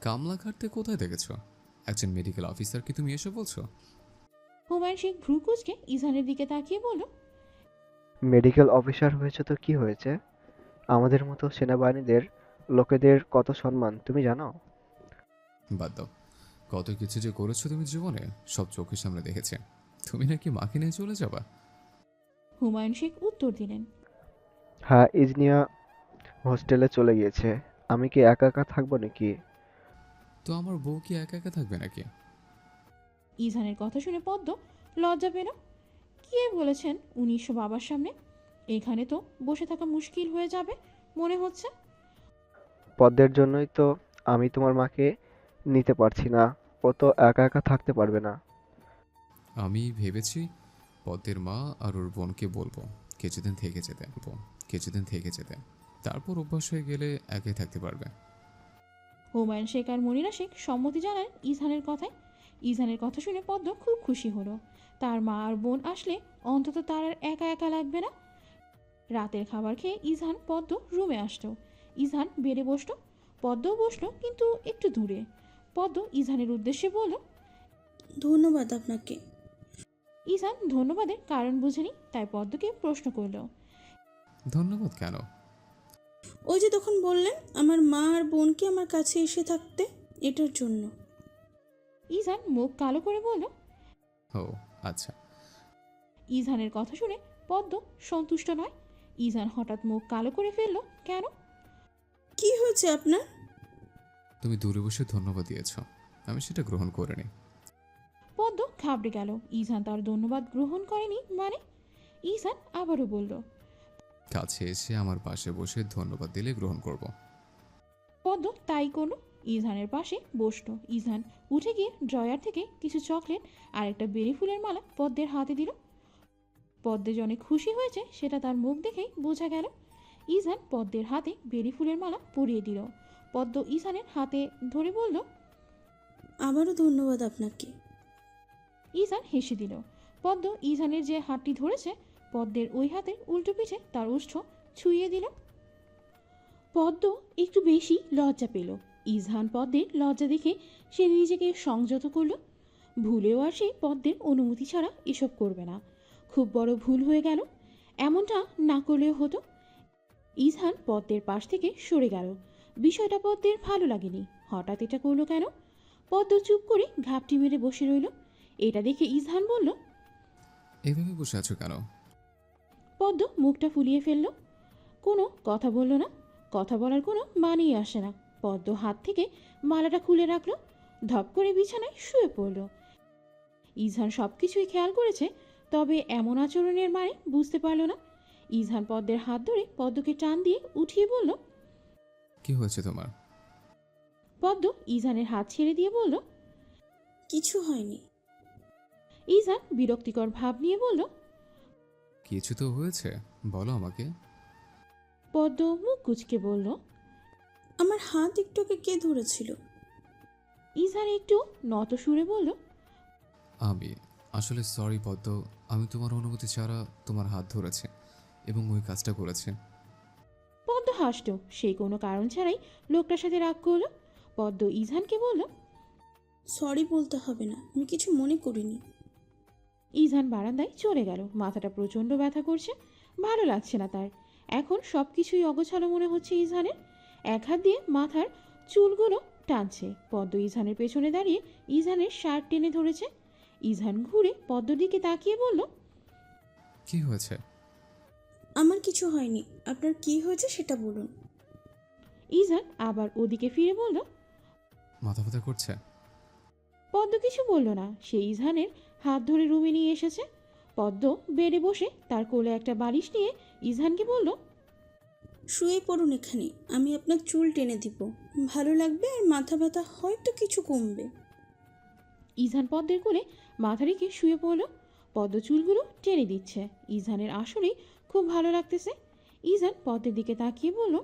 কামলা কাটতে কোথায় দেখেছ? একজন মেডিকেল অফিসারকে তুমি এসে বলছো? হুমায়ুন শেখ ভ্রু কুঁচকে ইজহানের দিকে তাকিয়ে বলল, মেডিকেল অফিসার হয়েছে তো কি হয়েছে? আমাদের মতো সেনাবাহিনীদের লোকেদের কত সম্মান তুমি জানো? বাদ দাও। কত কিছু যে করেছো তুমি জীবনে, সব চোখের সামনে দেখেছে। তুমি নাকি মাকে নিয়ে চলে যাবা? হুমায়ুন শেখ উত্তর দিলেন, হ্যাঁ, ইজনিয়া হোস্টেলে চলে গিয়েছে। আমি কি একা একা থাকবো নাকি? তো আমার বউ কি একা একা থাকবে নাকি? ইজহানের কথা শুনে পদ্ম লজ্জা পেল। কে বলেছেন ১৯০০ বাবার সামনে? এখানে তো বসে থাকা মুশকিল হয়ে যাবে মনে হচ্ছে। পদ্মের জন্যই তো আমি তোমার মাকে নিতে পারছি না। ও তো একা একা থাকতে পারবে না। আমি ভেবেছি পদ্মের মা আর ওর বোনকে বলবো কিছুদিন থেকে যেতে। তারপর অভ্যাস হয়ে গেলে একাই থাকতে পারবে। হুমায়ুন শেখ আর মনিরা শেখ সম্মতি জানান ইজহানের কথায়। ইজহানের কথা শুনে পদ্ম খুব খুশি হলো। তার মা আর বোন আসলে অন্তত তার আর একা একা লাগবে না। রাতের খাবার খেয়ে ইজহান পদ্ম রুমে আসলো। ইজহান বেড়ে বসলো, পদ্মও বসলো কিন্তু একটু দূরে। পদ্ম ইজহানের উদ্দেশ্যে বলল, ধন্যবাদ আপনাকে। ইজহান ধন্যবাদের কারণ বুঝেনি, তাই পদ্মকে প্রশ্ন করল, ধন্যবাদ কেন? ওই যে তখন বললেন আমার মা আর বোনকে আমার কাছে এসে থাকতে, এটার জন্য। ইজহান মুখ কালো করে বলল। ও আচ্ছা। ইজহানের কথা শুনে পদ্ম সন্তুষ্ট নয়। ইজহান হঠাৎ মুখ কালো করে ফেলল। কেন? কি হয়েছে আপনার? তুমি দূরে বসে ধন্যবাদ দিয়েছ, আমি সেটা গ্রহণ করিনি। পদ্ম ঘাবড়ে গেল। ইজহান তার ধন্যবাদ গ্রহণ করেনি মানে? ইজহান আবারও বলল। কাছে এসে আমার পাশে বসে ধন্যবাদ দিলে গ্রহণ করব। পদ্ম তাই করল, ইজহানের পাশে বসলো। ইজহান উঠে গিয়ে ড্রয়ার থেকে কিছু চকলেট আর একটা বেরি ফুলের মালা পদ্মের হাতে দিল। পদ্মে যে অনেক খুশি হয়েছে সেটা তার মুখ দেখেই বোঝা গেল। ইজহান পদ্মের হাতে বেরি ফুলের মালা পরিয়ে দিল। পদ্ম ইজহানের হাতে ধরে বলল, আবারও ধন্যবাদ আপনাকে। ইজহান হেসে দিল। পদ্ম ইজহানের যে হাতটি ধরেছে পদ্মের ওই হাতের উল্টো পিঠে তার ওষ্ঠ ছুঁয়ে দিল। পদ্ম একটু বেশি লজ্জা পেল। ইজহান পদ্মের লজ্জা দেখে সে নিজেকে সংযত করল। ভুলেও আর সে পদ্মের অনুমতি ছাড়া এসব করবে না। খুব বড় ভুল হয়ে গেল। এমনটা না করলেও হতো। ইজহান পদ্মের পাশ থেকে সরে গেল। বিষয়টা পদ্মের ভালো লাগেনি। হঠাৎ এটা করলো কেন? পদ্ম চুপ করে ঘাপটি মেরে বসে রইল। এটা দেখে ইজহান বলল, এভাবে বসে আছো কেন? পদ্ম মুখটা ফুলিয়ে ফেলল। কোনো কথা বলল না। কথা বলার কোনো মানেই আসে না। পদ্ম হাত থেকে মালাটা খুলে রাখলো, ধপ করে বিছানায় শুয়ে পড়ল। ইজহান সব কিছুই খেয়াল করেছে, তবে এমন আচরণের মানে বুঝতে পারল না। ইজহান পদ্মের হাত ধরে পদ্মকে টান দিয়ে উঠিয়ে বলল। কি হয়েছে তোমার? পদ্ম ইজহানের হাত ছেড়ে দিয়ে বলল। কিছু হয়নি। ইজহান বিরক্তিকর ভাব নিয়ে বলল। কিছু তো হয়েছে, বলো আমাকে। পদ্ম মুখ কুঁচকে বলল। আমার হাত একটুকে কে ধরেছিল? ইজহান একটু নত সুরে বলল। আমি আসলে সরি পদ্ম, আমি তোমার অনুমতি ছাড়া তোমার হাত ধরেছে এবং ওই কাজটা করেছে। পদ্ম হাসল। সেই কোনো কারণ ছাড়াই লোকটার সাথে রাগ করলো। পদ্ম ইজহানকে বলল। সরি বলতে হবে না, আমি কিছু মনে করিনি। ইজহান বারান্দায় চলে গেল। মাথাটা প্রচণ্ড ব্যথা করছে, ভালো লাগছে না তার। এখন সব কিছুই অগোছালো মনে হচ্ছে ইজহানের। এক হাত দিয়ে মাথার চুলগুলো টানছে। পদ্ম ইজহানের পেছনে দাঁড়িয়ে ইজহানের শার্ট টেনে ধরেছে। ইজহান ঘুরে পদ্মর দিকে তাকিয়ে বলল। কি হয়েছে? আমার কিছু হয়নি, আপনার কি হয়েছে সেটা বলুন। ইজহান আবার ওদিকে ফিরে বলল। মাথা ব্যথা করছে? পদ্ম কিছু বলল না। সে ইজহানের হাত ধরে রুমে নিয়ে এসেছে। পদ্ম বেডে বসে তার কোলে একটা বালিশ নিয়ে ইজহানকে বলল। শুয়ে পড়ুন এখানে, আমি আপনার চুল টেনে দিব। ভালো লাগবে আর মাথা ব্যথা হয়তো কিছু কমবে। ইজহান পদ্মের কোলে মাথা রেখে শুয়ে পড়ল। পদ্ম চুলগুলো টেনে দিচ্ছে। ইজহানের আসলেই খুব ভালো লাগতেছে। ইজহান পদ্মের দিকে তাকিয়ে বলল।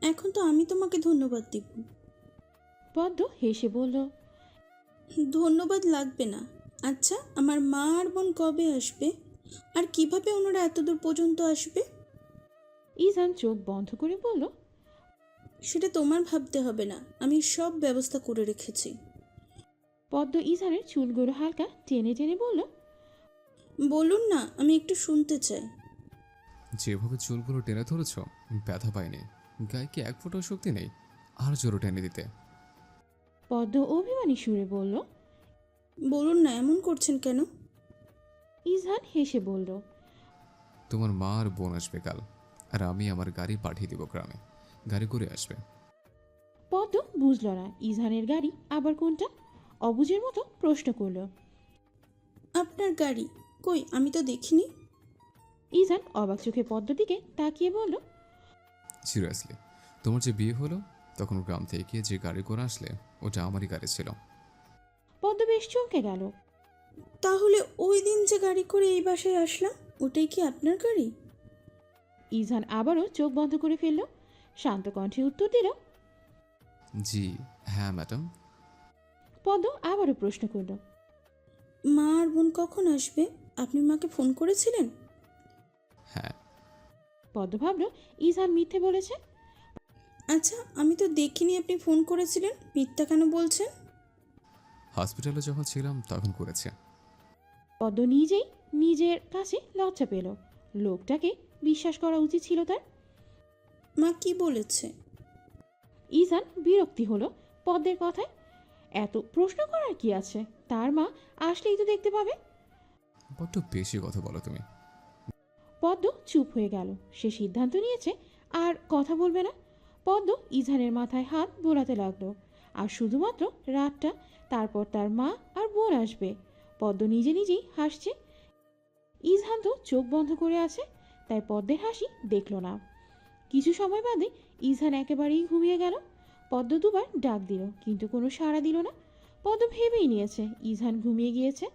এখন তো আমি তোমাকে ধন্যবাদ দিব। পদ্ম হেসে বলল। ধন্যবাদ লাগবে না। আচ্ছা, আমার মা আর বোন কবে আসবে? আর কিভাবে ওনারা এত দূর পর্যন্ত আসবে? ইজহান চোখ বন্ধ করে বলল। সেটা তোমার ভাবতে হবে না, আমি সব ব্যবস্থা করে রেখেছি। পদ্ম ইজানের চুলগুলো হালকা টেনে টেনে বলল, বলুন না, আমি একটু শুনতে চাই। যেভাবে চুলগুলো টেনে ধরেছ, ব্যথা পাইনি। গায়ে কি এক ফোঁটাও শক্তি নেই আর জোরে টেনে দিতে? পদ্ম অভিমানী সুরে বলল। বলুন না, এমন করছেন কেন? ইজহান হেসে বলল, তোমার মা আর বোন আসবে কাল, আর আমি আমার গাড়ি পাঠিয়ে দিব গ্রামে। গাড়ি করে আসবে। পদ্ম বুঝল না ইজহানের গাড়ি আবার কোনটা। অবুঝের মতো প্রশ্ন করল। আপনার গাড়ি? কই, আমি তো দেখিনি। ইজহান অবাক চোখে পদ্মর দিকে তাকিয়ে বলল, সিরিয়াসলি, তোমার যে বিয়ে হলো তখন গ্রাম থেকে যে গাড়ি করে আসলে ওটা আমারই গাড়ি ছিল। পদ্ম বেশ চমকে গেল। তাহলে ওই দিন যে গাড়ি করে এই বাসায় আসলাম, ওটাই কি আপনার গাড়ি? ইজহান আবারও চোখ বন্ধ করে ফেলল। শান্ত কণ্ঠে উত্তর দিল। জি হ্যাঁ ম্যাডাম। পদ্ম আবারও প্রশ্ন করল। মা আর বোন কখন আসবে? আপনি মাকে ফোন করেছিলেন? হ্যাঁ। পদ্ম ভাবল ইজহান মিথ্যে বলেছে। আচ্ছা, আমি তো দেখিনি আপনি ফোন করেছিলেন, মিথ্যা কেন বলছেন? হসপিটালে যখন ছিলাম তখন করেছে। পদ্ম নিজেই নিজের কাছে লজ্জা পেল। লোকটাকে বিশ্বাস করা উচিত ছিল তার। মা কি বলেছে? ইজহান বিরক্তি হলো পদ্মের কথায়। এত প্রশ্ন করার কি আছে, তার মা আসলেই তো দেখতে পাবে। বড্ড বেশি কথা বলো তুমি। পদ্ম চুপ হয়ে গেল। সে সিদ্ধান্ত নিয়েছে আর কথা বলবে না। পদ্ম ইজহানের মাথায় হাত বোলাতে লাগলো। আর শুধুমাত্র রাতটা, তারপর তার মা আর বোন আসবে। পদ্ম নিজে নিজেই হাসছে। ইজহান তো চোখ বন্ধ করে আছে, তাই পদ্মের হাসি দেখল না। কিছু সময় বাদে ইজহান একেবারেই ঘুমিয়ে গেল। পদ্ম দুবার ডাক দিল, কিন্তু কোনো সাড়া দিল না। পদ্ম ভেবেই নিয়েছে ইজহান ঘুমিয়ে গিয়েছে।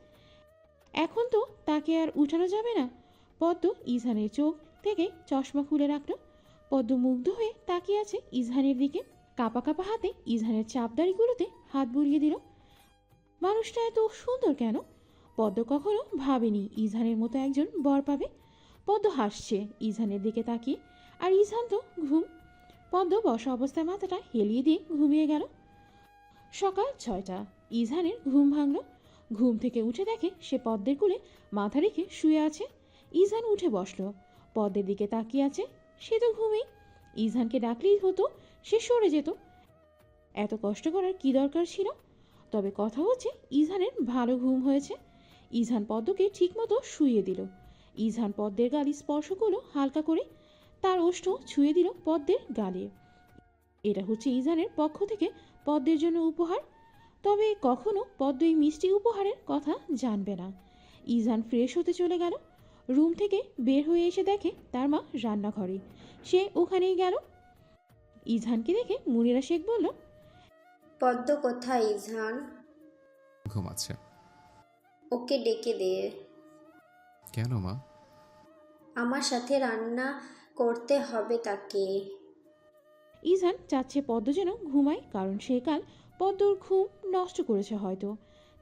এখন তো তাকে আর উঠানো যাবে না। পদ্ম ইজহানের চোখ থেকে চশমা খুলে রাখল। পদ্ম মুগ্ধ হয়ে তাকিয়ে আছে ইজহানের দিকে। কাপা কাপা হাতে ইজহানের চাপদাড়িগুলোতে হাত বুলিয়ে দিল। মানুষটা এত সুন্দর কেন? পদ্ম কখনো ভাবেনি ইজহানের মতো একজন বর পাবে। পদ্ম হাসছে ইজহানের দিকে তাকিয়ে। আর ইজহান তো ঘুম। পদ্ম বসা অবস্থায় মাথাটা হেলিয়ে দিয়ে ঘুমিয়ে গেল। সকাল 6টা। ইজহানের ঘুম ভাঙল। ঘুম থেকে উঠে দেখে সে পদ্মের কোলে মাথা রেখে শুয়ে আছে। ইজহান উঠে বসলো। পদ্মের দিকে তাকিয়ে আছে। সে তো ঘুমেই। ইজহানকে ডাকলেই হতো, সে সরে যেত। এত কষ্ট করার কি দরকার ছিল? তবে কথা হচ্ছে ইজহানের ভালো ঘুম হয়েছে। ইজহান পদ্মকে ঠিকমতো শুইয়ে দিল। ইজহান পদ্মের গালি স্পর্শ করলো হালকা করে। তার ওষ্ঠ ছুঁয়ে দিল পদ্মের গালে। এটা হচ্ছে ইজহানের পক্ষ থেকে পদ্মের জন্য উপহার। তবে কখনো পদ্ম এই মিষ্টি উপহারের কথা জানবে না। ইজহান ফ্রেশ হতে চলে গেল। রুম থেকে বের হয়ে এসে দেখে তার মা রান্নাঘরে। সে ওখানেই গেল। ইজহানকে দেখে মুনিরা শেখ বলল, পদ্ম কোথায় ইজহান? ঘুমাচ্ছে। ওকে ডেকে দে। কেন মা? আমার সাথে রান্না করতে হবে তাকে। ইজহান চাচ্ছে পদ্ম যেন ঘুমায়, কারণ সে কাল পদ্মর ঘুম নষ্ট করেছে হয়তো।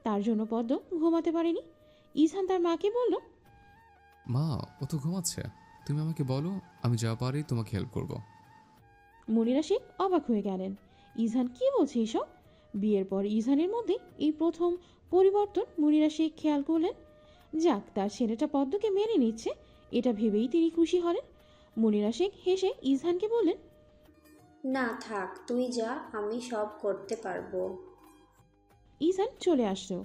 তার জন্য পদ্ম ঘুমাতে পারেনি। ইজহান তার মাকে বলল, মা ও তো ঘুমাচ্ছে, তুমি আমাকে বলো, আমি যা পারি তোমাকে হেল্প করব। মুনিরা শেখ অবাক হয়ে গেলেন। ইজহান কি বলছে এসব? বিয়ের পর ইজহানের মধ্যে এই প্রথম পরিবর্তন মুনিরা শেখ খেয়াল করলেন। যাক, তার ছেলেটা পদ্মকে মেনে নিচ্ছে, এটা ভেবেই তিনি খুশি হলেন। মুনিরা শেখ হেসে ইজহানকে বললেন, না থাক, তুই যা, আমি সব করতে পারবো। ইজহান চলে আসলো।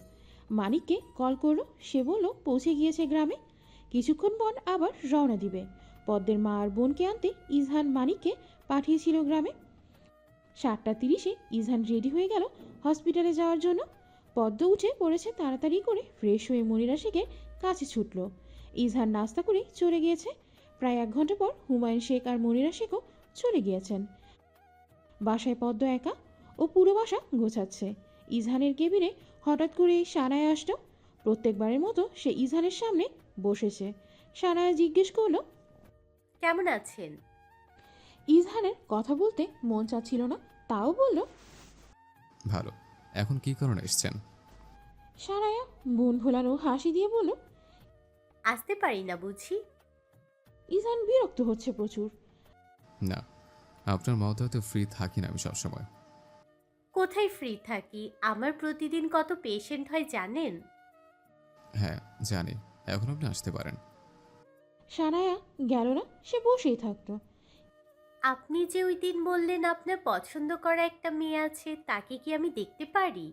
মানিককে কল করলো। সে বলল পৌঁছে গিয়েছে গ্রামে। কিছুক্ষণ পর আবার রওনা দিবে। পদ্মের মা আর বোনকে আনতে ইজহান মানিককে পাঠিয়েছিল গ্রামে। 7:30 ইজহান রেডি হয়ে গেল হসপিটালে যাওয়ার জন্য। পদ্ম উঠে পড়েছে তাড়াতাড়ি করে, ফ্রেশ হয়ে মনিরা শেখের কাছে ছুটল। ইজহান নাস্তা করে চলে গিয়েছে। প্রায় 1 ঘন্টা পর হুমায়ুন শেখ আর মনিরা শেখও চলে গিয়েছেন। বাসায় পদ্ম একা। ও পুরো বাসা গোছাচ্ছে। ইজহানের কেবিনে হঠাৎ করে সানায়া আসলো। প্রত্যেকবারের মতো সে ইজহানের সামনে বসেছে। সানায়া জিজ্ঞেস করলো, কেমন আছেন? ইজহানের কথা বলতে মন চাচ্ছিল না, তাও বলল, ভালো। এখন কি কারণে এসছেন? সানায়া মন ভোলানো হাসি দিয়ে বলল, আসতে পারি না বুঝি? ইজহান বিরক্ত হচ্ছে প্রচুর। না, আপনার মতো এত ফ্রি থাকি না আমি সবসময়। কোথায় ফ্রি থাকি? আমার প্রতিদিন কত পেশেন্ট হয় জানেন? হ্যাঁ, জানি। এখন আপনি আসতে পারেন। সানায়া গেল না, সে বসেই থাকতো। আপনি যে ওই দিন বললেন আপনার পছন্দ করা একটা মেয়ে আছে, তাকে কি আমি দেখতে পারি?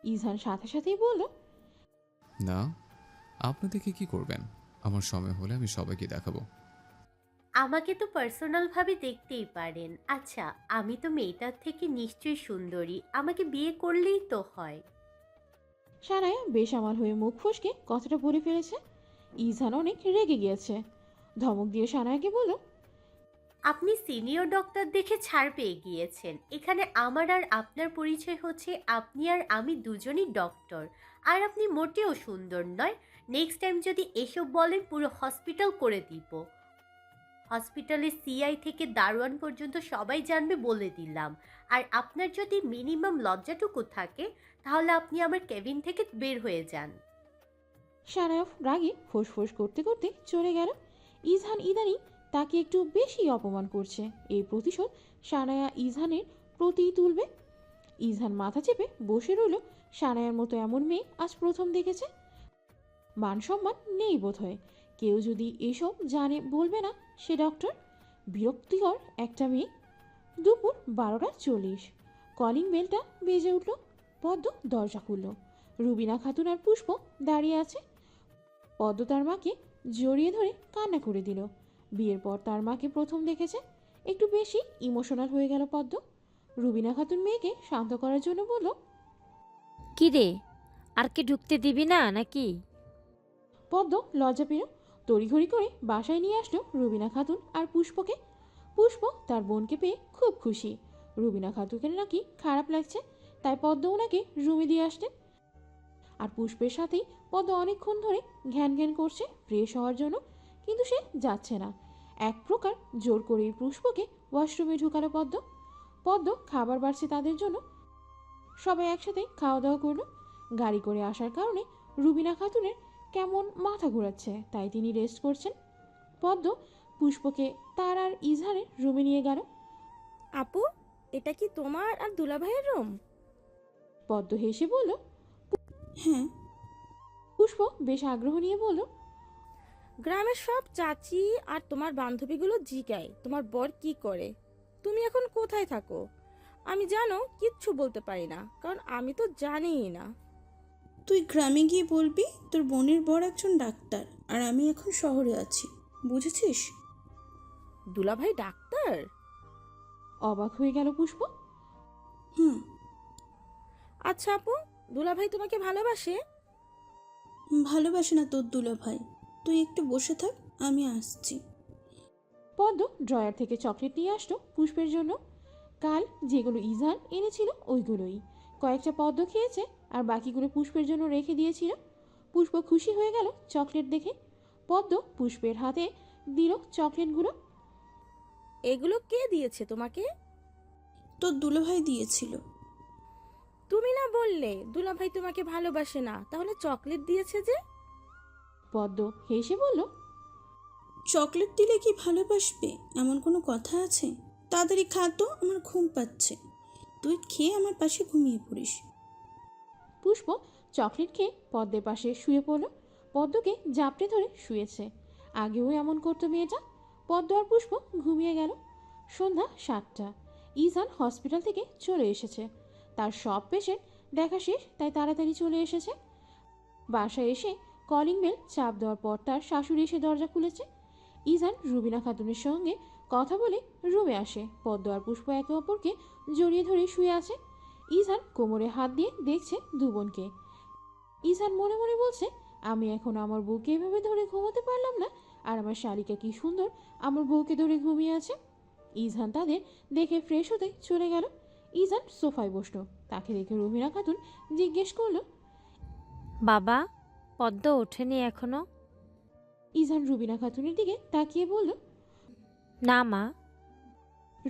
ইজহান সাথে সাথেই বলল, না, আপনি দেখে কি করবেন? আমার সময় হলে আমি সবাইকে দেখাবো। আমাকে তো পার্সোনালভাবে দেখতেই পারেন। আচ্ছা, আমি তো মেয়েটার থেকে নিশ্চয়ই সুন্দরী, আমাকে বিয়ে করলেই তো হয়। সানায়া বেসামাল হয়ে মুখ ফসকে কথাটা বলে ফেলেছে। ইজহান অনেক রেগে গিয়েছে। ধমক দিয়ে সানায়াকে বলল, আপনি সিনিয়র ডক্টর দেখে ছাড় পেয়ে গিয়েছেন। এখানে আমার আর আপনার পরিচয় হচ্ছে আপনি আর আমি দুজনই ডক্টর। আর আপনি মোটেও সুন্দর নয়। নেক্সট টাইম যদি এসব বলেন পুরো হসপিটাল করে দিব। হসপিটালে সিআই থেকে দারোয়ান পর্যন্ত সবাই জানবে বলে দিলাম। আর আপনার যদি মিনিমাম লজ্জাটুকু থাকে তাহলে আপনি আমার কেবিন থেকে বের হয়ে যান। সানায়া রাগে ফোঁস করতে করতে চলে গেল। ইজহান ইদানিং তাকে একটু বেশি অপমান করছে। এই প্রতিশোধ সানায়া ইজহানের প্রতিই তুলবে। ইজহান মাথা চেপে বসে রইল। সানায়ার মতো এমন মেয়ে আজ প্রথম দেখেছে। মান সম্মান নেই বোধহয়। কেউ যদি এসব জানে বলবে না সে ডক্টর। বিরক্তিকর একটা মেয়ে। দুপুর 12:40। কলিং বেলটা বেজে উঠল। পদ্ম দরজা খুলল। রুবিনা খাতুন আর পুষ্প দাঁড়িয়ে আছে। পদ্ম তার মাকে জড়িয়ে ধরে কান্না করে দিল। বিয়ের পর তার মাকে প্রথম দেখেছে। একটু বেশি ইমোশনাল হয়ে গেল পদ্ম। রুবিনা খাতুন মেয়েকে শান্ত করার জন্য বলল, কি রে, আর কি ঢুকতে দিবি না নাকি? পদ্ম লজ্জা পেল। তড়িঘড়ি করে বাসায় নিয়ে আসলো রুবিনা খাতুন আর পুষ্পকে। পুষ্প তার বোনকে পেয়ে খুব খুশি। রুবিনা খাতুনকে নাকি খারাপ লাগছে, তাই পদ্ম ওনাকে রুমে দিয়ে আসলেন। আর পুষ্পের সাথেই পদ্ম অনেকক্ষণ ধরে ঘ্যান ঘ্যান করছে ফ্রেশ হওয়ার জন্য, কিন্তু সে যাচ্ছে না। এক প্রকার জোর করেই পুষ্পকে ওয়াশরুমে ঢুকালো পদ্ম। পদ্ম খাবার বাড়ছে তাদের জন্য। সবাই একসাথে খাওয়া দাওয়া করলো। গাড়ি করে আসার কারণে রুবিনা খাতুনের কেমন মাথা ঘোরাচ্ছে, তাই তিনি রেস্ট করছেন। পদ্ম পুষ্পকে তার আর ইজহারের রুমে নিয়ে গেল। আপু, এটা কি তোমার আর দুলাভাইয়ের রুম? পদ্ম হেসে বলল। হ্যাঁ। পুষ্প বেশ আগ্রহ নিয়ে বলল, গ্রামের সব চাচি আর তোমার বান্ধবীগুলো জিগায় তোমার বর কি করে, তুমি এখন কোথায় থাকো। আমি জানো কিচ্ছু বলতে পারি না, কারণ আমি তো জানিই না। তুই গ্রামে গিয়ে বলবি তোর বোনের বর একজন ডাক্তার আর আমি এখন শহরে আছি, বুঝেছিস? দুলাভাই ডাক্তার? অবাক হয়ে গেল পুষ্প। হুম। আচ্ছা আপু, দুলাভাই তোমাকে ভালোবাসে? ভালোবাসে না তোর দুলাভাই। তুই একটু বসে থাক, আমি আসছি। পদ্ম ড্রয়ার থেকে চকলেট নিয়ে আসলো পুষ্পের জন্য। কাল যেগুলো ইজহান এনেছিল ওইগুলোই। কয়েকটা পদ্ম খেয়েছে আর বাকিগুলো পুষ্পের জন্য রেখে দিয়েছিল। পুষ্প খুশি হয়ে গেল চকলেট দেখে। পদ্ম পুষ্পের হাতে দিল চকলেটগুলো। এগুলো কে দিয়েছে তোমাকে? তোর দুলাভাই দিয়েছিল। তুমি না বললে দুলাভাই তোমাকে ভালোবাসে না, তাহলে চকলেট দিয়েছে যে? পদ্ম হেসে বলল, চকলেট দিলে কি ভালোবাসবে এমন কোনো কথা আছে? তাড়াতাড়ি খা তো, আমার ঘুম পাচ্ছে। তুই খেয়ে আমার পাশে ঘুমিয়ে পড়িস। পুষ্প চকলেট খেয়ে পদ্মের পাশে শুয়ে পড়ল। পদ্মকে জাপটে ধরে শুয়েছে। আগেও এমন করতো মেয়েটা। পদ্ম আর পুষ্প ঘুমিয়ে গেল। সন্ধ্যা 7টা। ইজহান হসপিটাল থেকে চলে এসেছে। তার সব পেশেন্ট দেখা শেষ, তাই তাড়াতাড়ি চলে এসেছে। বাসায় এসে কলিং বেল চাপ দেওয়ার পর তার শাশুড়ি এসে দরজা খুলেছে। ইজহান রুবিনা খাতুনের সঙ্গে কথা বলে রুমে আসে। পদ্ম আর পুষ্প একে অপরকে জড়িয়ে ধরে শুয়ে আছে। ইজহান কোমরে হাত দিয়ে দেখছে দু বোনকে। ইজহান মনে মনে বলছে, আমি এখন আমার বউকে এভাবে ধরে ঘুমোতে পারলাম না, আর আমার শালিকা কি সুন্দর আমার বউকে ধরে ঘুমিয়ে আছে। ইজহান তাদের দেখে ফ্রেশ হতে চলে গেল। ইজহান সোফায় বসলো। তাকে দেখে রুবিনা খাতুন জিজ্ঞেস করলো, বাবা, পদ্ম ওঠেনি এখনো? ইজহান রুবিনা খাতুনের দিকে তাকিয়ে বলল, না মা।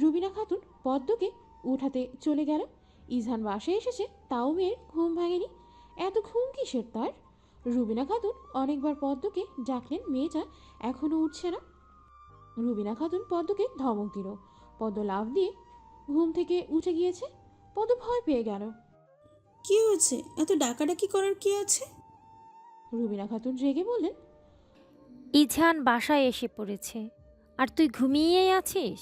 রুবিনা খাতুন পদ্মকে উঠাতে চলে গেল। ইজহান বাসায় এসেছে, তাও মেয়ের ঘুম ভাঙেনি। এত ঘুম কিসের তার? রুবিনা খাতুন অনেকবার পদ্মকে ডাকলেন, মেয়েটা এখনো উঠছে না। রুবিনা খাতুন পদ্মকে ধমক দিল। পদ্ম লাফ দিয়ে ঘুম থেকে উঠে গিয়েছে। পদ্ম ভয় পেয়ে গেল। কি হয়েছে? এত ডাকাডাকি করার কি আছে? রুবিনা খাতুন রেগে বললেন, ইঝান বাসায় এসে পড়েছে আর তুই ঘুমিয়েই আছিস?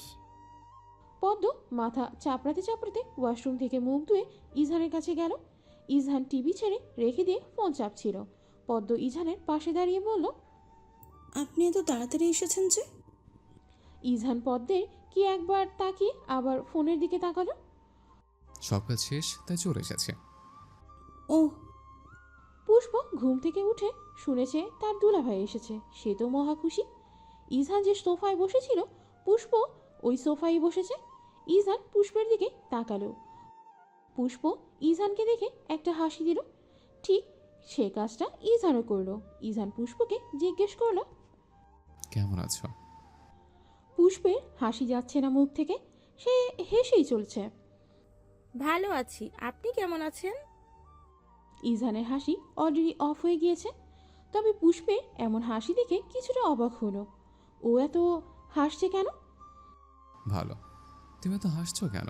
পদ্ম মাথা চাপড়াতে চাপড়াতে ওয়াশরুম থেকে মুখ ধুয়ে ইজহানের কাছে গেল। ইজহান টিভি ছেড়ে রেখে দিয়ে ফোন চাপছিল। পদ্ম ইজহানের পাশে দাঁড়িয়ে বলল, আপনি এত তাড়াতাড়ি এসেছেন যে? ইজহান পদ্মের কি একবার তাকিয়ে আবার ফোনের দিকে তাকালো। সব কাজ শেষ, তাই চলে এসেছে। ও, পুষ্প ঘুম থেকে উঠে শুনেছে তার দুলাভাই এসেছে। সে তো মহা খুশি। ইজহান যে সোফায় বসেছিল, পুষ্প ওই সোফায় বসেছে। ইজহান পুষ্পের দিকে তাকালো। পুষ্প ইজহানকে দেখে একটা হাসি দিল। ঠিক সে কাজটা ইজহানও করলো। ইজহান পুষ্পকে জিজ্ঞেস করলো, কেমন আছো? পুষ্পের হাসি যাচ্ছে না মুখ থেকে, সে হেসেই চলছে। ভালো আছি, আপনি কেমন আছেন? ইজহানের হাসি অলরেডি অফ হয়ে গিয়েছে। তবে পুষ্পের এমন হাসি দেখে কিছুটা অবাক হলো। ও এত হাসছে কেন? ভালো। তুমি এত হাসছো কেন?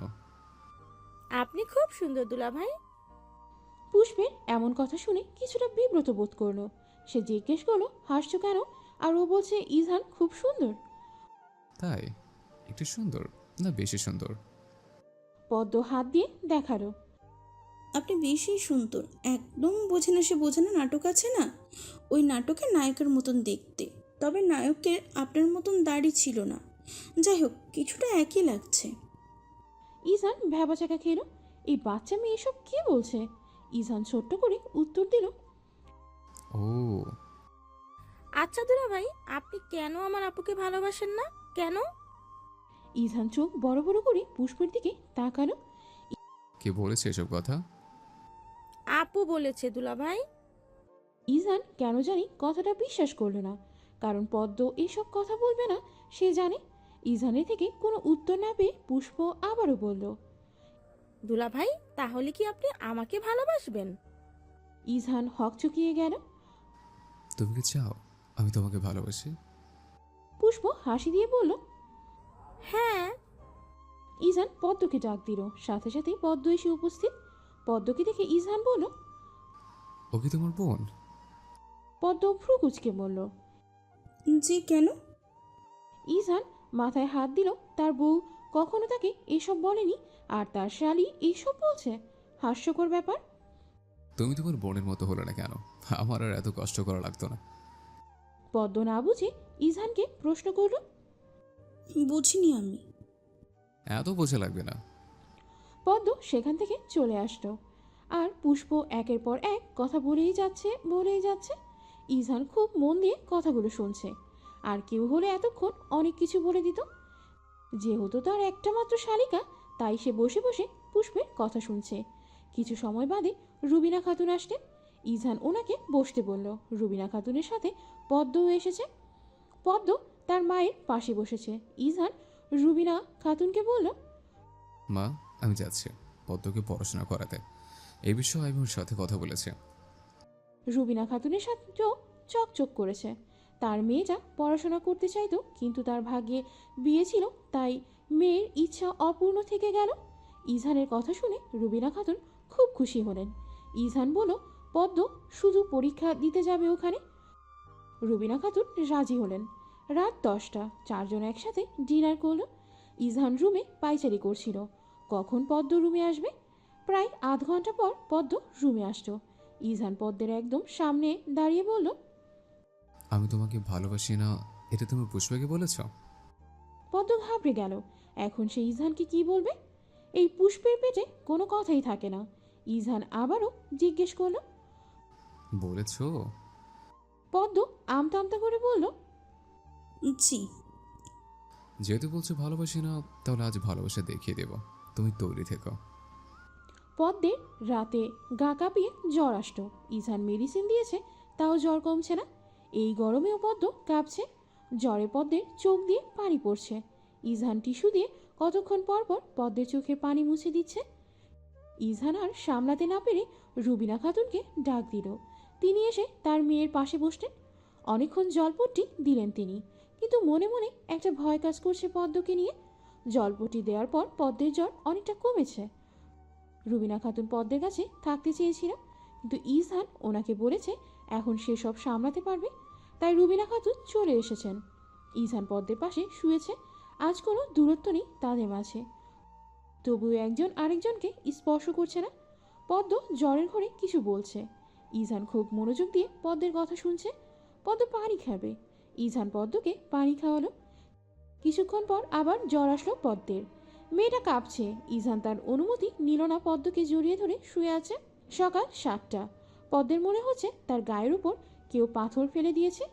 আপনি খুব সুন্দর দুলাভাই। পুষ্পের এমন কথা শুনে কিছুটা বিব্রত বোধ করলো। সে জিজ্ঞেস করলো, হাসছো কেন? আর ও বলছে ইজহান খুব সুন্দর। তাই? একটু সুন্দর না বেশি সুন্দর? পদ্ম হাত দিয়ে দেখালো। আপনি বেশি সুন্দর। একদম বোঝে না, সে বোঝে না নাটক আছে না, ওই নাটকে নায়কের মতন দেখতে। তবে নায়কের আপনার মতন দাড়ি ছিল না। যাই হোক, কিছুটা একই লাগছে। ইজহান ভ্যাবাচাকা খেলো। এই বাচ্চা মেয়ে এসব কি বলছে? ইজহান ছোট্ট করে উত্তর দিল, ও, আচ্ছা দুলাভাই, আপনি কেন আমার আপুকে ভালোবাসেন না? কেন? ইজহান চোখ বড় বড় করে পুষ্পের দিকে তাকালো। কে বলেছে এসব কথা? আপু বলেছে দুলাভাই। ইজহান কেন জানি কথাটা বিশ্বাস করলো না, কারণ পদ্ম এসব কথা বলবে না সে জানে। ইজহানের থেকে কোনো উত্তর না পেয়ে পুষ্প আবারও বলল, দুলাভাই, তাহলে কি আপনি আমাকে ভালোবাসবেন? ইজহান হকচকিয়ে গেল। তুমি কি চাও আমি তোমাকে ভালোবাসি? পুষ্প হাসি দিয়ে বলল, হ্যাঁ। ইজহান পদ্মকে ডাক দিল। সাথে সাথে পদ্ম এসে উপস্থিত। পদ্মকে দেখে ইজহান বলল, ও কি তোমার বোন? পদ্ম ভ্রু কুচকে বলল। জি, কেন? ইজহান মাথায় হাত দিল। তার বউ কখনো তাকে এসব বলেনি, আর তার শালি এইসব বলছে। হাস্যকর ব্যাপার। তুমি তোমার বোনের মতো হলো না কেন? আমার আর এত কষ্ট করা লাগতো না। পদ্ম না বুঝে ইজহানকে প্রশ্ন করল, বুঝিনি আমি। এত বোঝা লাগবে না। পদ্ম সেখান থেকে চলে আসলো। আর পুষ্প একের পর এক কথা বলেই যাচ্ছে। ইজহান খুব মন দিয়ে কথাগুলো শুনছে। আর কেউ হলে এতক্ষণ অনেক কিছু বলে দিত। যেহেতু তার একটা মাত্র শালিকা, তাই সে বসে বসে পুষ্পের কথা শুনছে। কিছু সময় বাদে রুবিনা খাতুন আসলেন। ইজহান ওনাকে বসতে বলল। রুবিনা খাতুনের সাথে পদ্মও এসেছে। পদ্ম তার মায়ের পাশে বসেছে। ইজহান রুবিনা খাতুনকে বলল, মা, আমি যাচ্ছি পদ্মকে পড়াশোনা করাতে। এই বিষয়ে আমি ওর সাথে কথা বলেছি। রুবিনা খাতুনের সাথেও চকচক করেছে। তার মেয়েটা পড়াশোনা করতে চাইতো, কিন্তু তার ভাগ্যে বিয়ে ছিল, তাই মেয়ের ইচ্ছা অপূর্ণ থেকে গেল। ইজহানের কথা শুনে রুবিনা খাতুন খুব খুশি হলেন। ইজহান বলল, পদ্ম শুধু পরীক্ষা দিতে যাবে ওখানে। রুবিনা খাতুন রাজি হলেন। রাত 10টা, চারজন একসাথে ডিনার করলো। ইজহান রুমে পায়চারি করছিল, কখন পদ্ম রুমে আসবে। প্রায় আধ ঘন্টা পর পদ্ম রুমে আসলো। ইজহান পদ্মের একদম সামনে দাঁড়িয়ে বলল, আমি তোমাকে ভালোবাসি না, এটা তুমি পুষ্পাকে বলেছ? পদ্ম ঘাবড়ে গেল। এখন সে ইজহানকে কি বলবে? এই পুষ্পের পেটে কোনো কথাই থাকে না। ইজহান আবারও জিজ্ঞেস করলো। বলেছ? পদ্ম আমতা আমতা করে বলল, জি। যেহেতু বলছো ভালোবাসি না, তাহলে আজ ভালোবাসা দেখিয়ে দেব। তুমি তৈরি থেকো। পদ্মের রাতে গা কাঁপিয়ে জ্বর আসতো। ইজহান মেডিসিন দিয়েছে, তাও জ্বর কমছে না। এই গরমেও পদ্ম কাঁপছে। জ্বরে পদ্মের চোখ দিয়ে পানি পড়ছে। ইজহান টিস্যু দিয়ে কতক্ষণ পর পর পদ্মের চোখের পানি মুছে দিচ্ছে। ইজহান আর সামলাতে না পেরে রুবিনা খাতুনকে ডাক দিল। তিনি এসে তার মেয়ের পাশে বসলেন। অনেকক্ষণ জলপট্টি দিলেন তিনি, কিন্তু মনে মনে একটা ভয় কাজ করছে পদ্মকে নিয়ে। জলপটি দেওয়ার পর পদ্মের জ্বর অনেকটা কমেছে। রুবিনা খাতুন পদ্মের কাছে থাকতে চেয়েছিল, কিন্তু ইজহান ওনাকে বলেছে এখন সে সব সামলাতে পারবে, তাই রুবিনা খাতুন চলে এসেছেন। ইজহান পদ্মের পাশে শুয়েছে, আজ কোনো দূরত্ব নেই তাদের মাঝে, তবুও একজন আরেকজনকে স্পর্শ করছে না। পদ্ম জ্বরের ঘরে কিছু বলছে, ইজহান খুব মনোযোগ দিয়ে পদ্মের কথা শুনছে। পদ্ম পানি খাবে, ইজহান পদ্মকে পানি খাওয়ালো। কিছুক্ষণ পর আবার জ্বর আসলো পদ্মের। মেয়েটা কাঁপছে, ইজহান তার অনুমতি নিল না, পদ্মকে জড়িয়ে ধরে শুয়ে আছে। সকাল 7টা। পদ্মের মনে হচ্ছে তার গায়ের উপর কেউ পাথর ফেলে দিয়েছে।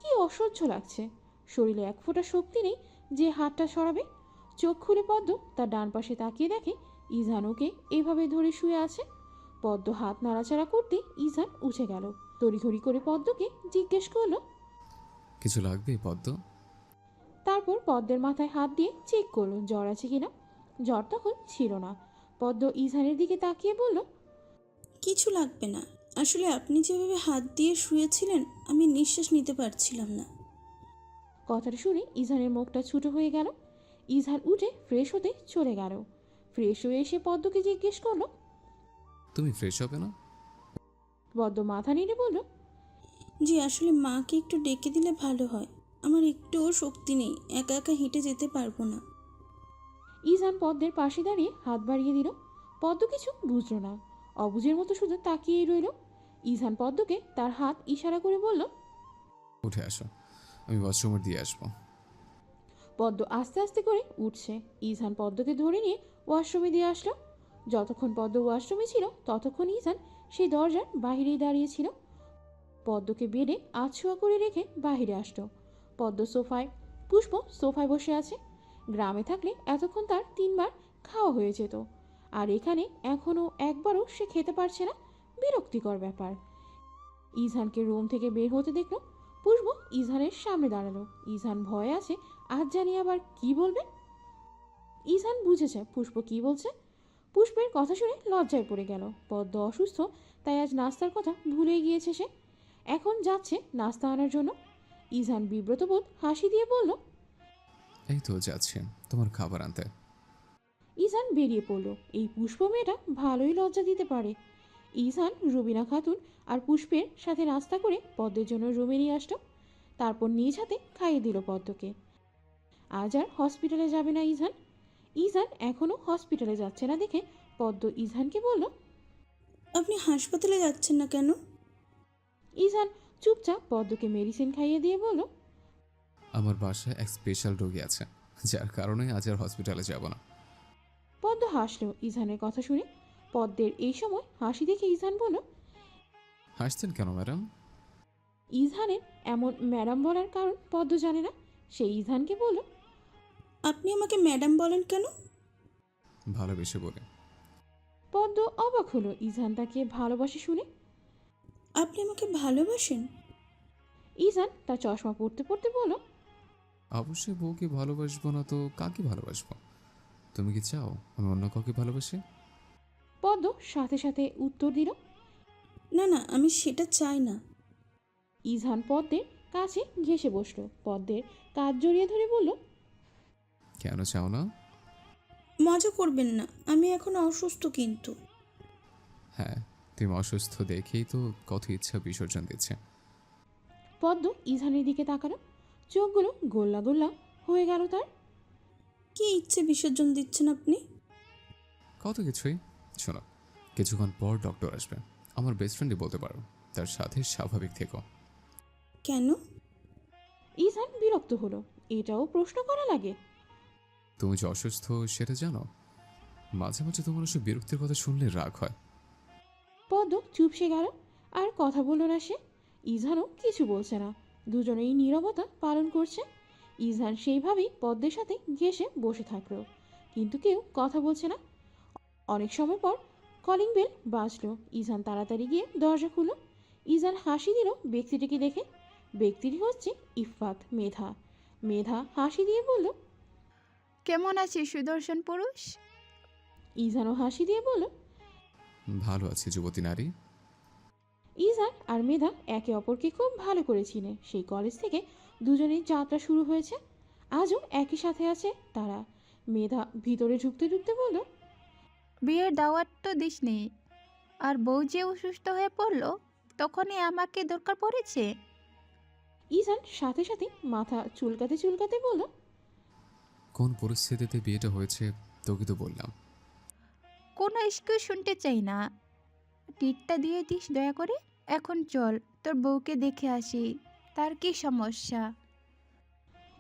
কি অসহ্য লাগছে, শরীরে এক ফোঁটা শক্তি নেই যে হাতটা সরাবে। চোখ খুলে পদ্ম তার ডান পাশে তাকিয়ে দেখে ইজহান ওকে এভাবে ধরে শুয়ে আছে। পদ্ম হাত নাড়াচাড়া করতে ইজহান উঠে গেল, তড়িঘড়ি করে পদ্মকে জিজ্ঞেস করলো, কিছু লাগবে পদ্ম? তারপর পদ্মের মাথায় হাত দিয়ে চেক করলো জ্বর আছে কিনা। জ্বর তখন ছিল না। পদ্ম ইজহানের দিকে তাকিয়ে বলল, কিছু লাগবে না। আসলে আপনি যেভাবে হাত দিয়ে শুয়েছিলেন আমি নিঃশ্বাস নিতে পারছিলাম না। কথাটা শুনে ইজহানের মুখটা ছোট হয়ে গেল। ইজহান উঠে ফ্রেশ হতে চলে গেল। ফ্রেশ হয়ে এসে পদ্মকে জিজ্ঞেস করলো। তুমি ফ্রেশ হবে না? পদ্ম মাথা নেড়ে বলল, জি আসলে মাকে একটু ডেকে দিলে ভালো হয়। আমার একটুও শক্তি নেই, একা একা হেঁটে যেতে পারবো না। ইজহান পদ্মের পাশে দাঁড়িয়ে হাত বাড়িয়ে দিল। পদ্ম কিছু বুঝল না, অবুঝের মতো শুধু তাকিয়েই রইল। ইজহান পদ্মকে তার হাত ইশারা করে বলল, উঠে আসো, আমি ওয়াশরুমে দিয়ে আসবো। পদ্ম আস্তে আস্তে করে উঠছে। ইজহান পদ্মকে ধরে নিয়ে ওয়াশরুমে দিয়ে আসলো। যতক্ষণ পদ্ম ওয়াশরুমে ছিল ততক্ষণ ইজহান সেই দরজার বাহিরেই দাঁড়িয়েছিল। পদ্মকে বেডে আছোয়া করে রেখে বাহিরে আসলো। পদ্ম সোফায়, পুষ্প সোফায় বসে আছে। গ্রামে থাকলে এতক্ষণ তার 3বার খাওয়া হয়ে যেত, আর এখানে এখনও একবারও সে খেতে পারছে না। বিরক্তিকর ব্যাপার। ইজহানকে রুম থেকে বের হতে দেখলো। পুষ্প ইজহানের সামনে দাঁড়ালো। ইজহান ভয়ে আছে, আজ জানি আবার কি বলবে। ইজহান বুঝেছে পুষ্প কি বলছে। পুষ্পের কথা শুনে লজ্জায় পড়ে গেল। পদ্ম অসুস্থ, তাই আজ নাস্তার কথা ভুলে গিয়েছে সে। এখন যাচ্ছে নাস্তা আনার জন্য। ইজহান বিব্রত বোধ হাসি দিয়ে বলল, এই তো যাচ্ছে তোমার খাবার আনতে। ইজহান বেরিয়ে পড়ল। এই পুষ্প মেয়েটা ভালোই লজ্জা দিতে পারে। ইজহান রুবিনা খাতুন আর পুষ্পের সাথে নাস্তা করে পদ্মের জন্য রুমে নিয়ে আসলো। তারপর নিজ হাতে খাইয়ে দিল পদ্মকে। আজ আর হসপিটালে যাবে না ইজহান। ইজহান এখনও হসপিটালে যাচ্ছে না দেখে পদ্ম ইজহানকে বলল, আপনি হাসপাতালে যাচ্ছেন না কেন? ইজহান চুপচাপ পদ্মকে মেডিসিন খাইয়ে দিয়ে বলল, আমার বাসায় এক স্পেশাল রোগী আছে, যার কারণে আজ আর হসপিটালে যাব না। পদ্ম হাসল ইজহানের কথা শুনে। পদ্মের এই সময় হাসি দেখে ইজহান বলল, হাসছেন কেন ম্যাডাম? ইজহানের এমন ম্যাডাম বলার কারণ পদ্ম জানে না। সে ইজহানকে বলল, আপনি আমাকে ম্যাডাম বলেন কেন? ভালোবেসে বলে। পদ্ম অবাক হলো ইজহান তাকে ভালোবাসে শুনে। আপনি আমাকে ভালোবাসেন? ইজহান তার চশমা পড়তে পড়তে বলল, অবশ্যই বউকে ভালোবাসবো না তো কাকে ভালোবাসবো? তুমি কি চাও আমি অন্য কাউকে ভালোবাসি? পদ্ম সাথে সাথে উত্তর দিল। না না, আমি সেটা চাই না। ইজহান পদ্মের কাছে ঘেঁষে বসলো। পদ্মের কাজ জড়িয়ে ধরে বলল, কেন চাও না? মজা করবেন না, আমি এখন অসুস্থ কিন্তু। হ্যাঁ, তুমি অসুস্থ দেখেই তো কত ইচ্ছা বিসর্জন দিচ্ছে। পদ্ম ইজহানের দিকে তাকালো। চোখগুলো গোল্লা গোল্লা হয়ে গেল তার। কি ইচ্ছে বিসর্জন দিচ্ছেন আপনি? কত কিছুই। শোনো, কিছুক্ষণ পর ডক্টর আসবে। আমার বেস্ট ফ্রেন্ডই বলতে পারো, তার সাথে স্বাভাবিক থেকো। কেন? ইজহান বিরক্ত হলো। এটাও প্রশ্ন করা লাগে? তুমি যে অসুস্থ সেটা জানো। মাঝে মাঝে তোমার ওসব বিরক্তির কথা শুনলে রাগ হয়। পদ্ম চুপসে গেল, আর কথা বলল না সে। ইজহানও কিছু বলছে না। দুজনেই নীরবতা পালন করছে। ইজহান সেইভাবেই পদ্মের সাথে ঘেঁষে বসে থাকলো, কিন্তু কেউ কথা বলছে না। অনেক সময় পর কলিং বেল বাজলো। ইজহান তাড়াতাড়ি গিয়ে দরজা খুলল। ইজহান হাসি দিল ব্যক্তিটিকে দেখে। ব্যক্তিটি হচ্ছে ইফফাত, মেধা। মেধা হাসি দিয়ে বলল, কেমন আছিস সুদর্শন পুরুষ? ইজহানও হাসি দিয়ে বলল, ভালো আছি যুবতী নারী। ইজহান আর মেধা একে অপরকে খুব ভালো করে চিনে। সেই কলেজ থেকে দুজনের যাত্রা শুরু হয়েছে। আজও একই সাথে আছে তারা। মেধা ভিতরে ঢুকতে ঢুকতে বলল, বিয়ের দাওয়াত তো দিসনি, আর বউ যে অসুস্থ হয়ে পড়লো তখনই আমাকে দরকার পড়েছে। ইজান সাথে সাথে মাথা চুলকাতে চুলকাতে বলল, কোন পরিস্থিতিতে বিয়েটা হয়েছে তোকে তো বললাম। কোনো এক্সকিউজ শুনতে চাই না, টিটটা দিয়ে দিস দয়া করে। এখন চল, তোর বউকে দেখে আসি, তার কি সমস্যা।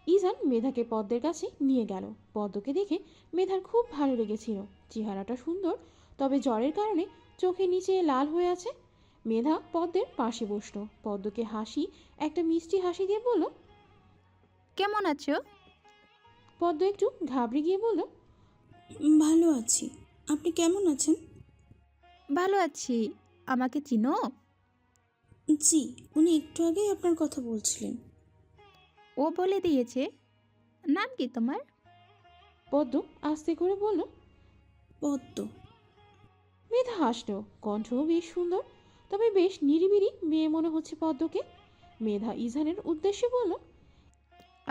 ইজান মেধাকে পদ্মের কাছে নিয়ে গেল। পদ্মকে দেখে মেধার খুব ভালো লেগেছিল। চেহারাটা সুন্দর, তবে জ্বরের কারণে চোখের নিচে লাল হয়ে আছে। মেধা পদ্মের পাশে বসলো। পদ্মকে একটা মিষ্টি হাসি দিয়ে বলল, কেমন আছো? পদ্ম একটু ঘাবড়ে গিয়ে বলল, ভালো আছি। আপনি কেমন আছেন? ভালো আছি। আমাকে চিনো? জি, উনি একটু আগেই আপনার কথা বলছিলেন। ও বলে দিয়েছে। নাম কি তোমার? পদ্ম আস্তে করে বলল, পদ্ম। মেধা হাসলো। কণ্ঠ বেশ সুন্দর, তবে বেশ নিরিবিলি মেয়ে মনে হচ্ছে পদ্মকে। মেধা ইজানের উদ্দেশ্যে বলল,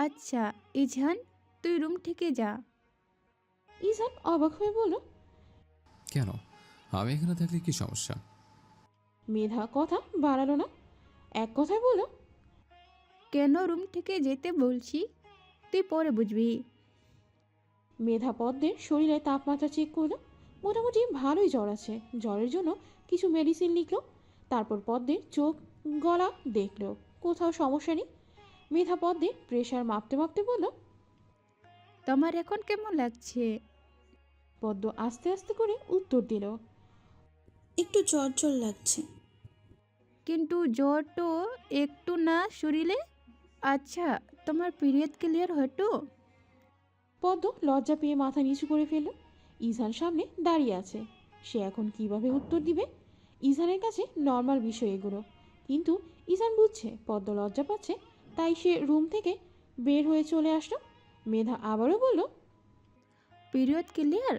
আচ্ছা ইজহান, তুই রুম থেকে যা। ইজান অবাক হয়ে বলল, কেন, আমি এখানে থাকলে কি সমস্যা? মেধা কথা বাড়ালো না, এক কথায় বলল, কেন রুম থেকে যেতে বলছি তুই পরে বুঝবি। মেধা পদ্মের শরীরে তাপমাত্রা চেক করলো। মোটামুটি ভালোই জ্বর আছে। জ্বরের জন্য কিছু মেডিসিন লিখলো। তারপর পদ্মের চোখ গলা দেখলো, কোথাও সমস্যা নেই। মেধা পদ্মের প্রেশার মাপতে মাপতে বলল, তোমার এখন কেমন লাগছে? পদ্ম আস্তে আস্তে করে উত্তর দিল, একটু জ্বর জ্বর লাগছে। কিন্তু জ্বর তো একটু না শরীরে। আচ্ছা, তোমার পিরিয়ড ক্লিয়ার হয়তো? পদ্ম লজ্জা পেয়ে মাথা নিচু করে ফেলল। ইজান সামনে দাঁড়িয়ে আছে। সে এখন কিভাবে উত্তর দিবে? ইজানের কাছে নর্মাল বিষয় এগুলো, কিন্তু ইজান বুঝছে পদ্ম লজ্জা পাচ্ছে, তাই সে রুম থেকে বের হয়ে চলে আসলো। মেধা আবারও বলল, পিরিয়ড ক্লিয়ার?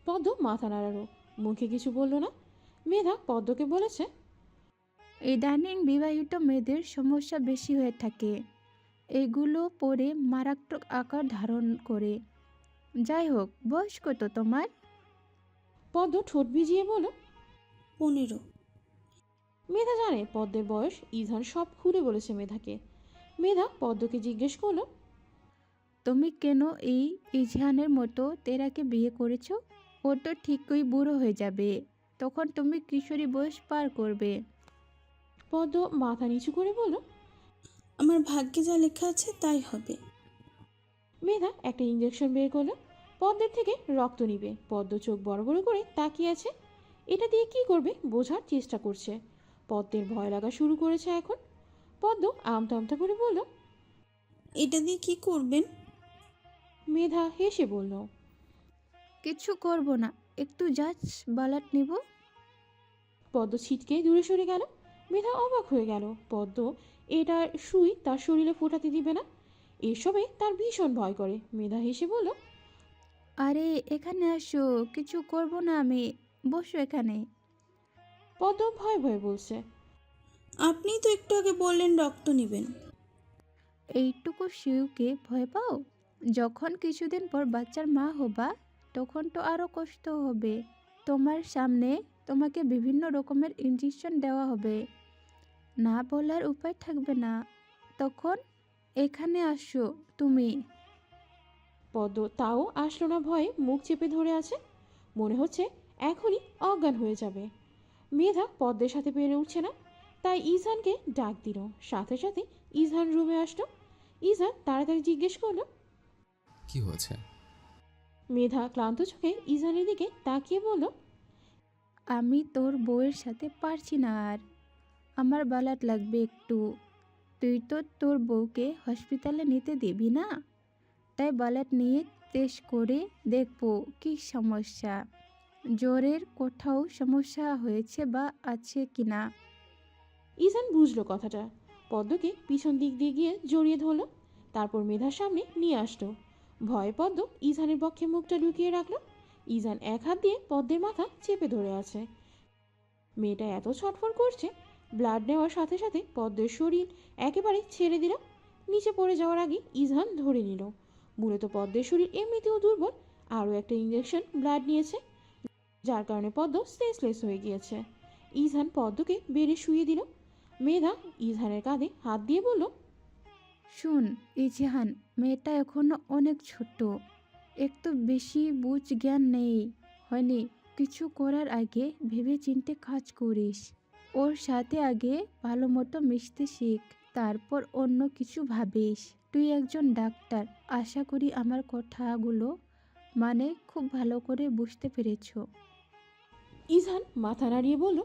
পদ্ম মাথা নাড়ালো, মুখে কিছু বলল না। মেধা পদ্মকে বলেছে, ইদানিং বিবাহিত মেয়েদের সমস্যা বেশি হয়ে থাকে, এগুলো পরে মারাত্মক আকার ধারণ করে। যাই হোক, বয়স কত তোমার? পদ্ম ঠোঁট ভিজিয়ে বলল, 15। মেধা জানে পদ্মের বয়স। ইজান সব খুলে বলেছে মেধাকে। মেধা পদ্মকে জিজ্ঞেস করলো, তুমি কেন এই ইজহানের মতো তেরাকে বিয়ে করেছো? ও তো ঠিকই বুড়ো হয়ে যাবে, তখন তুমি কিশোরী বয়স পার করবে। পদ্ম মাথা নিচু করে বলল, আমার ভাগ্যে যা লেখা আছে তাই হবে। মেধা একটা ইঞ্জেকশন বের করলো। পদ্মের থেকে রক্ত নিবে। পদ্ম চোখ বড় বড় করে তাকিয়ে আছে। এটা দিয়ে কি করবে বোঝার চেষ্টা করছে। পদ্মের ভয় লাগা শুরু করেছে এখন। পদ্ম আমতা আমতা করে বলল, এটা দিয়ে কি করবেন? মেধা হেসে বলল, কিছু করব না, একটু জাস্ট বালাট নিব। পদ্ম ছিটকে দূরে সরে গেল। মেধা অবাক হয়ে গেল। পদ্ম এটার সুই তার শরীরে ফোটাতে দিবে না। এসবে তার ভীষণ ভয় করে। মেধা হেসে বলল, আরে এখানে আসো, কিছু করব না আমি, বসো এখানে। পদ্ম ভয়ে ভয়ে বলছে, আপনিই তো একটু আগে বললেন রক্ত নেবেন। এইটুকু শিউকে ভয় পাও? যখন কিছুদিন পর বাচ্চার মা হবা তখন তো আরও কষ্ট হবে। তোমার সামনে তোমাকে বিভিন্ন রকমের ইঞ্জেকশন দেওয়া হবে, না বলার উপায় থাকবে না। তখন এখানে আসো তুমি। পদ্ম তাও আসলো না, ভয়ে মুখ চেপে ধরে আছে। মনে হচ্ছে এখনই অজ্ঞান হয়ে যাবে। মেধা পদ্মের সাথে পেরে উঠছে না, তাই ইজানকে ডাক দিল। সাথে সাথে ইজান রুমে আসলো। ইজান তাড়াতাড়ি জিজ্ঞেস করলো, কি হয়েছে? মেধা ক্লান্ত চোখে ইজানের দিকে তাকিয়ে বলল, আমি তোর বউয়ের সাথে পারছি না আর, আমার বালাট লাগবে একটু। তুই তো তোর বউকে হসপিটালে নিতে দিবি না, তাই বালাট নিয়ে টেস্ট করে দেখবো কি সমস্যা, জ্বরের কোথাও সমস্যা হয়েছে বা আছে কিনা। ইজান বুঝলো কথাটা। পদ্মকে পিছন দিক দিয়ে গিয়ে জড়িয়ে ধরলো। তারপর মেধার সামনে নিয়ে আসলো। ভয়ে পদ্ম ইজানের পক্ষে মুখটা লুকিয়ে রাখলো। ইজান এক হাত দিয়ে পদ্মের মাথা চেপে ধরে আছে। মেয়েটা এত ছটফট করছে। ব্লাড নেওয়ার সাথে সাথে পদ্মের শরীর একেবারে ছেড়ে দিল। নিচে পড়ে যাওয়ার আগে ইজান ধরে নিল। মূলত পদ্মের শরীর এমনিতেও দুর্বল, আরও একটা ইঞ্জেকশন ব্লাড নিয়েছে, যার কারণে পদ্ম সেন্সলেস হয়ে গিয়েছে। ইজহান পদ্মকে বেড়ে শুয়ে দিল। মেধা ইজহানের কাঁধে হাত দিয়ে বলল, শুন ইজিহান, মেয়েটা এখনো অনেক ছোট, একটু বেশি বুঝ জ্ঞান নেই হয়নি। কিছু করার আগে ভেবে চিন্তে কাজ করিস। ওর সাথে আগে ভালো মতো মিশতে শিখ, তারপর অন্য কিছু ভাবিস। তুই একজন ডাক্তার, আশা করি আমার কথাগুলো খুব ভালো করে বুঝতে পেরেছ। ইজহান মাথা নাড়িয়ে বলল,